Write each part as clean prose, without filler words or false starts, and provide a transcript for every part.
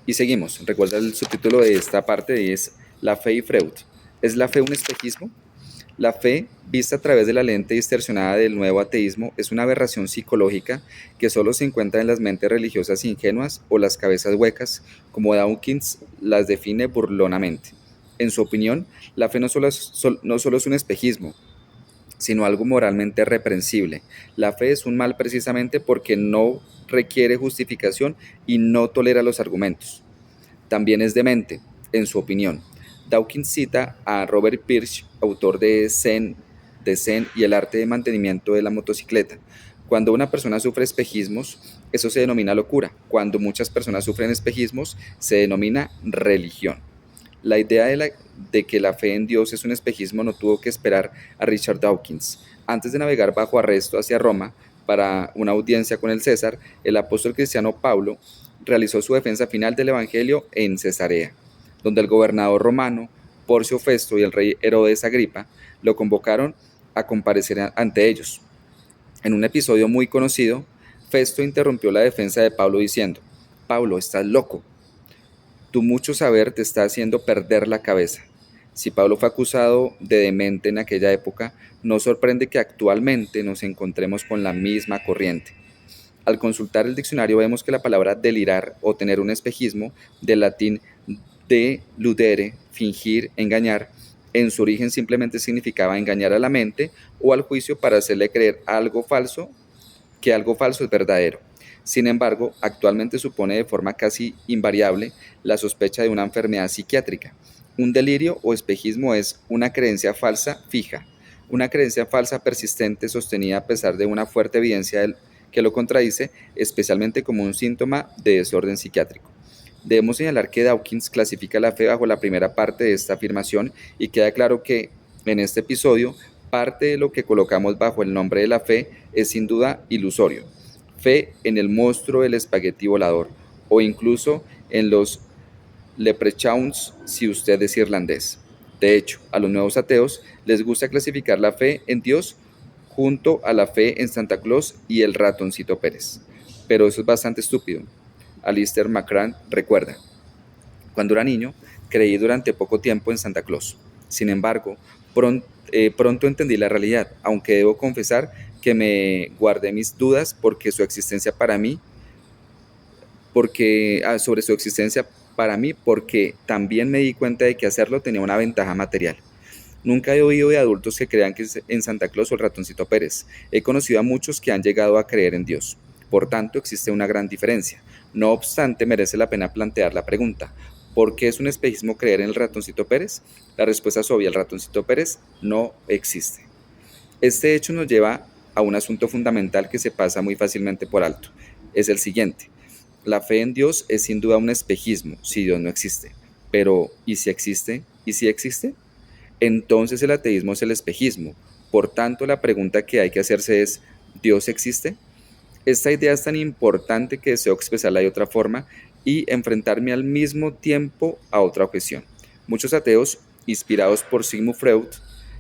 Y seguimos. Recuerda el subtítulo de esta parte es La fe y Freud. ¿Es la fe un espejismo? La fe, vista a través de la lente distorsionada del nuevo ateísmo, es una aberración psicológica que solo se encuentra en las mentes religiosas ingenuas o las cabezas huecas, como Dawkins las define burlonamente. En su opinión, la fe no solo es un espejismo, sino algo moralmente reprensible. La fe es un mal precisamente porque no requiere justificación y no tolera los argumentos. También es demente, en su opinión. Dawkins cita a Robert Pirch, autor de Zen y el arte de mantenimiento de la motocicleta. Cuando una persona sufre espejismos, eso se denomina locura. Cuando muchas personas sufren espejismos, se denomina religión. La idea de que la fe en Dios es un espejismo no tuvo que esperar a Richard Dawkins. Antes de navegar bajo arresto hacia Roma para una audiencia con el César, el apóstol cristiano Pablo realizó su defensa final del Evangelio en Cesarea, donde el gobernador romano Porcio Festo y el rey Herodes Agripa lo convocaron a comparecer ante ellos. En un episodio muy conocido, Festo interrumpió la defensa de Pablo diciendo: Pablo, estás loco. Tu mucho saber te está haciendo perder la cabeza. Si Pablo fue acusado de demente en aquella época, no sorprende que actualmente nos encontremos con la misma corriente. Al consultar el diccionario vemos que la palabra delirar o tener un espejismo, del latín deludere, fingir, engañar, en su origen simplemente significaba engañar a la mente o al juicio para hacerle creer que algo falso es verdadero. Sin embargo, actualmente supone de forma casi invariable la sospecha de una enfermedad psiquiátrica. Un delirio o espejismo es una creencia falsa fija, una creencia falsa persistente sostenida a pesar de una fuerte evidencia que lo contradice, especialmente como un síntoma de desorden psiquiátrico. Debemos señalar que Dawkins clasifica la fe bajo la primera parte de esta afirmación y queda claro que en este episodio parte de lo que colocamos bajo el nombre de la fe es sin duda ilusorio. Fe en el monstruo del espagueti volador o incluso en los leprechauns si usted es irlandés. De hecho, a los nuevos ateos les gusta clasificar la fe en Dios junto a la fe en Santa Claus y el ratoncito Pérez. Pero eso es bastante estúpido. Alistair McCrann recuerda: cuando era niño, creí durante poco tiempo en Santa Claus. Sin embargo, pronto entendí la realidad, aunque debo confesar que me guardé mis dudas sobre su existencia para mí, porque también me di cuenta de que hacerlo tenía una ventaja material. Nunca he oído de adultos que crean que es en Santa Claus o el ratoncito Pérez. He conocido a muchos que han llegado a creer en Dios. Por tanto, existe una gran diferencia. No obstante, merece la pena plantear la pregunta: ¿por qué es un espejismo creer en el ratoncito Pérez? La respuesta es obvia: el ratoncito Pérez no existe. Este hecho nos lleva a un asunto fundamental que se pasa muy fácilmente por alto. Es el siguiente: la fe en Dios es sin duda un espejismo si Dios no existe. Pero, ¿y si existe? ¿Y si existe? Entonces el ateísmo es el espejismo. Por tanto, la pregunta que hay que hacerse es: ¿Dios existe? Esta idea es tan importante que deseo expresarla de otra forma y enfrentarme al mismo tiempo a otra objeción. Muchos ateos, inspirados por Sigmund Freud,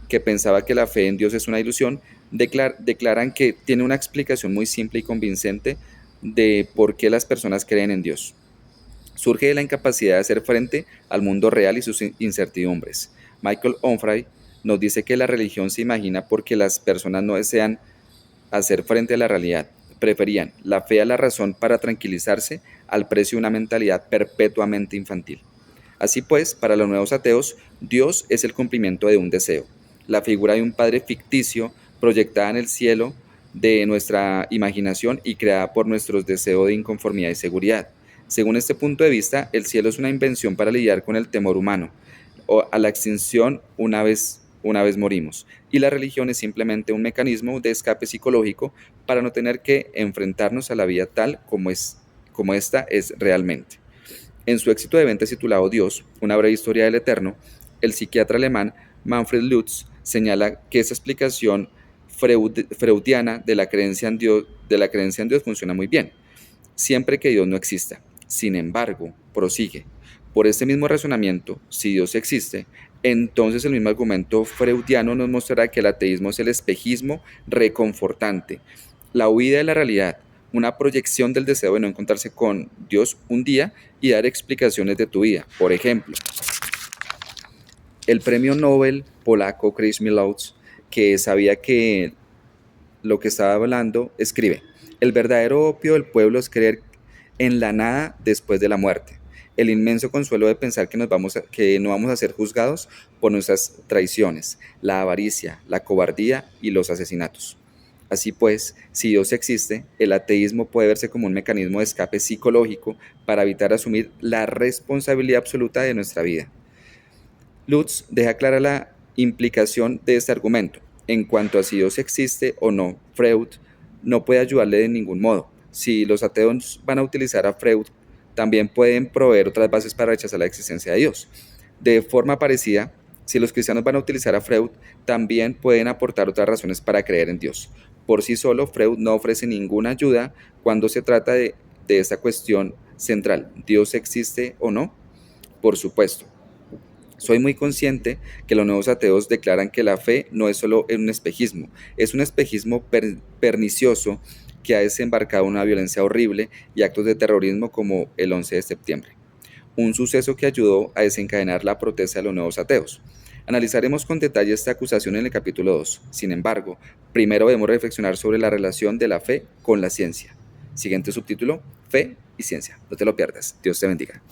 que pensaba que la fe en Dios es una ilusión, declaran que tiene una explicación muy simple y convincente de por qué las personas creen en Dios. Surge de la incapacidad de hacer frente al mundo real y sus incertidumbres. Michael Onfray nos dice que la religión se imagina porque las personas no desean hacer frente a la realidad. Preferían la fe a la razón para tranquilizarse al precio de una mentalidad perpetuamente infantil. Así pues, para los nuevos ateos, Dios es el cumplimiento de un deseo, la figura de un padre ficticio proyectada en el cielo de nuestra imaginación y creada por nuestros deseos de inconformidad y seguridad. Según este punto de vista, el cielo es una invención para lidiar con el temor humano o a la extinción una vez morimos, y la religión es simplemente un mecanismo de escape psicológico para no tener que enfrentarnos a la vida tal como esta es realmente. En su éxito de ventas titulado Dios, una breve historia del Eterno, el psiquiatra alemán Manfred Lutz señala que esa explicación freudiana de la creencia en Dios funciona muy bien, siempre que Dios no exista. Sin embargo, prosigue: por este mismo razonamiento, si Dios existe, entonces el mismo argumento freudiano nos mostrará que el ateísmo es el espejismo reconfortante, la huida de la realidad, una proyección del deseo de no encontrarse con Dios un día y dar explicaciones de tu vida. Por ejemplo, el premio Nobel polaco Chris Milowicz, que sabía que lo que estaba hablando, escribe: el verdadero opio del pueblo es creer en la nada después de la muerte, el inmenso consuelo de pensar que que no vamos a ser juzgados por nuestras traiciones, la avaricia, la cobardía y los asesinatos. Así pues, si Dios existe, el ateísmo puede verse como un mecanismo de escape psicológico para evitar asumir la responsabilidad absoluta de nuestra vida. Lutz deja clara la implicación de este argumento. En cuanto a si Dios existe o no, Freud no puede ayudarle de ningún modo. Si los ateos van a utilizar a Freud, también pueden proveer otras bases para rechazar la existencia de Dios. De forma parecida, si los cristianos van a utilizar a Freud, también pueden aportar otras razones para creer en Dios. Por sí solo, Freud no ofrece ninguna ayuda cuando se trata de esta cuestión central: ¿Dios existe o no? Por supuesto. Soy muy consciente que los nuevos ateos declaran que la fe no es solo un espejismo, es un espejismo pernicioso que ha desembarcado en una violencia horrible y actos de terrorismo como el 11 de septiembre, un suceso que ayudó a desencadenar la protesta de los nuevos ateos. Analizaremos con detalle esta acusación en el capítulo 2. Sin embargo, primero debemos reflexionar sobre la relación de la fe con la ciencia. Siguiente subtítulo: Fe y ciencia. No te lo pierdas. Dios te bendiga.